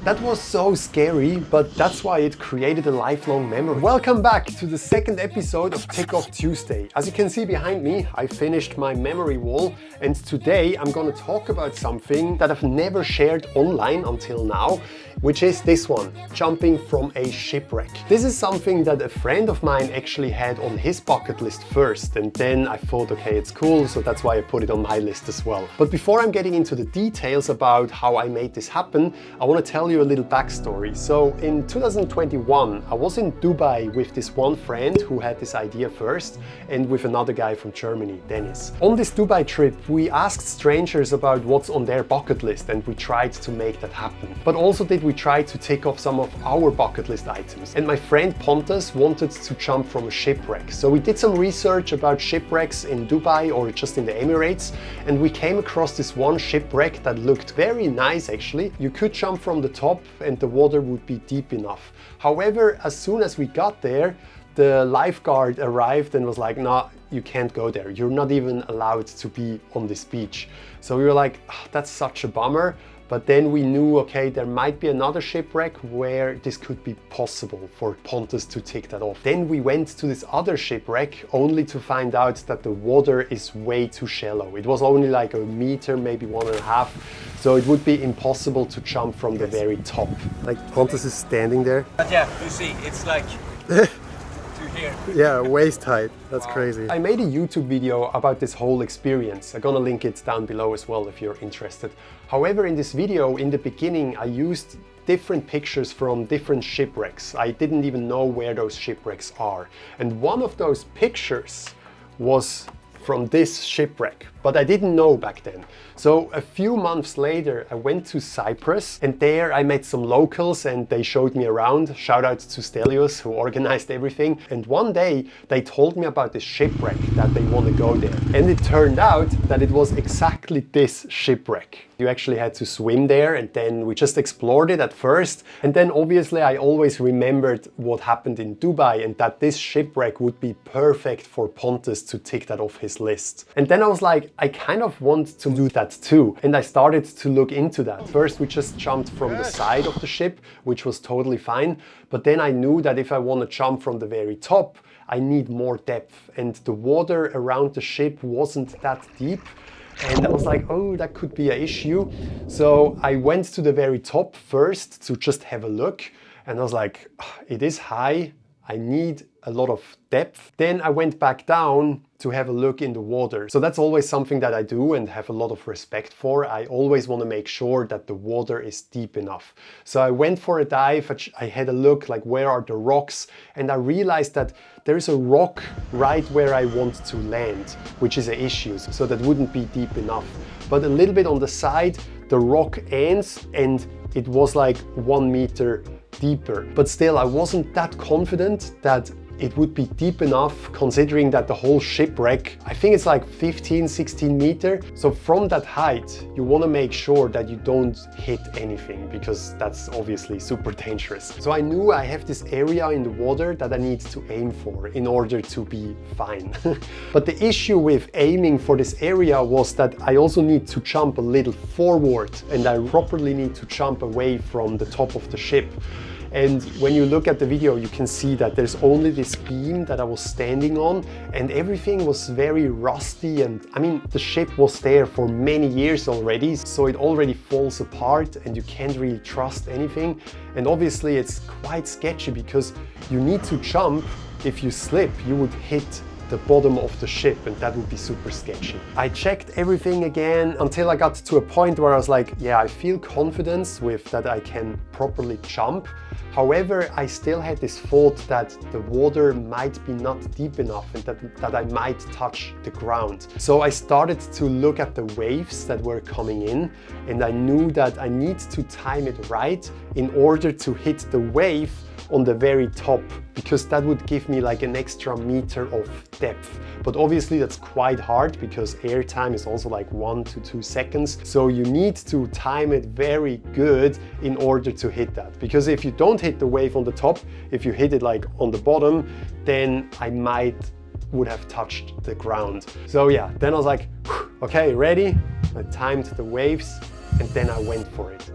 That was so scary, but that's why it created a lifelong memory. Welcome back to the second episode of Takeoff Tuesday. As you can see behind me, I finished my memory wall, and today I'm gonna talk about something that I've never shared online until now, which is this one, jumping from a shipwreck. This is something that a friend of mine actually had on his bucket list first, and then I thought, okay, it's cool, so that's why I put it on my list as well. But before I'm getting into the details about how I made this happen, I want to tell you a little backstory. So in 2021, I was in Dubai with this one friend who had this idea first, and with another guy from Germany, Dennis. On this Dubai trip, we asked strangers about what's on their bucket list, and we tried to make that happen. But also we tried to tick off some of our bucket list items. And my friend Pontus wanted to jump from a shipwreck. So we did some research about shipwrecks in Dubai or just in the Emirates, and we came across this one shipwreck that looked very nice actually. You could jump from the top and the water would be deep enough. However, as soon as we got there, the lifeguard arrived and was like, "No, you can't go there. You're not even allowed to be on this beach." So we were like, oh, that's such a bummer. But then we knew, okay, there might be another shipwreck where this could be possible for Pontus to tick that off. Then we went to this other shipwreck only to find out that the water is way too shallow. It was only like a meter, maybe 1.5. So it would be impossible to jump from the very top. Like Pontus is standing there. But yeah, you see, it's like here. Yeah, waist height. That's crazy. I made a YouTube video about this whole experience. I'm gonna link it down below as well if you're interested. However, in this video, in the beginning, I used different pictures from different shipwrecks. I didn't even know where those shipwrecks are. And one of those pictures was from this shipwreck, but I didn't know back then. So a few months later, I went to Cyprus, and there I met some locals and they showed me around. Shout out to Stelios who organized everything. And one day they told me about this shipwreck, that they want to go there. And it turned out that it was exactly this shipwreck. You actually had to swim there, and then we just explored it at first. And then obviously I always remembered what happened in Dubai and that this shipwreck would be perfect for Pontus to tick that off his list. And then I was like, I kind of want to do that too. And I started to look into that. First, we just jumped from the side of the ship, which was totally fine. But then I knew that if I want to jump from the very top, I need more depth. And the water around the ship wasn't that deep. And I was like, oh, that could be an issue. So I went to the very top first to just have a look. And I was like, it is high. I need a lot of depth. Then I went back down to have a look in the water. So that's always something that I do and have a lot of respect for. I always want to make sure that the water is deep enough. So I went for a dive. I had a look, like, where are the rocks? And I realized that there is a rock right where I want to land, which is an issue. So that wouldn't be deep enough. But a little bit on the side, the rock ends, and it was like 1 meter deeper. But still, I wasn't that confident that it would be deep enough, considering that the whole shipwreck, I think it's like 15, 16 meters. So from that height, you want to make sure that you don't hit anything, because that's obviously super dangerous. So I knew I have this area in the water that I need to aim for in order to be fine. But the issue with aiming for this area was that I also need to jump a little forward, and I properly need to jump away from the top of the ship. And when you look at the video, you can see that there's only this beam that I was standing on, and everything was very rusty. And I mean, the ship was there for many years already, so it already falls apart and you can't really trust anything. And obviously it's quite sketchy because you need to jump. If you slip, you would hit the bottom of the ship, and that would be super sketchy. I checked everything again until I got to a point where I was like, yeah, I feel confidence with that I can properly jump. However, I still had this thought that the water might be not deep enough and that I might touch the ground. So I started to look at the waves that were coming in, and I knew that I need to time it right in order to hit the wave on the very top, because that would give me like an extra meter of depth. But obviously that's quite hard because air time is also like 1 to 2 seconds. So you need to time it very good in order to hit that. Because if you don't hit the wave on the top, if you hit it like on the bottom, then I would have touched the ground. So yeah, then I was like, okay, ready? I timed the waves and then I went for it.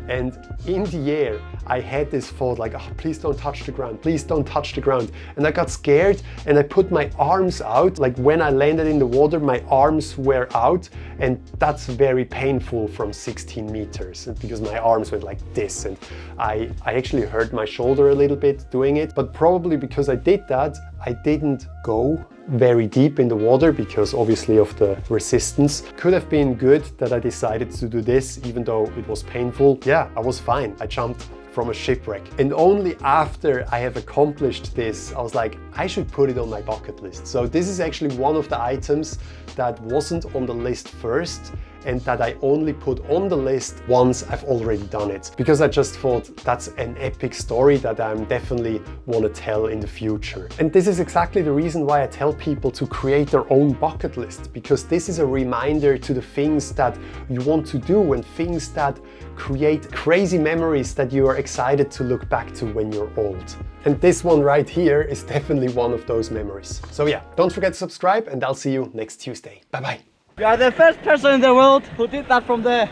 And in the air, I had this thought like, oh, please don't touch the ground, please don't touch the ground. And I got scared and I put my arms out. Like when I landed in the water, my arms were out, and that's very painful from 16 meters because my arms went like this, and I actually hurt my shoulder a little bit doing it. But probably because I did that, I didn't go very deep in the water because obviously of the resistance. Could have been good that I decided to do this even though it was painful. Yeah, I was fine. I jumped from a shipwreck. And only after I have accomplished this, I was like, I should put it on my bucket list. So this is actually one of the items that wasn't on the list first, and that I only put on the list once I've already done it. Because I just thought that's an epic story that I definitely want to tell in the future. And this is exactly the reason why I tell people to create their own bucket list, because this is a reminder to the things that you want to do and things that create crazy memories that you are excited to look back to when you're old. And this one right here is definitely one of those memories. So yeah, don't forget to subscribe, and I'll see you next Tuesday. Bye-bye. We are the first person in the world who did that from the...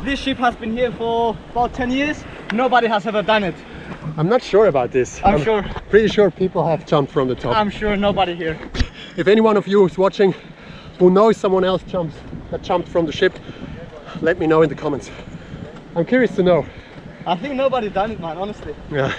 This ship has been here for about 10 years. Nobody has ever done it. I'm not sure about this. I'm sure. Pretty sure people have jumped from the top. I'm sure nobody here. If any one of you who's watching who knows someone else that jumped from the ship, let me know in the comments. I'm curious to know. I think nobody's done it, man, honestly. Yeah.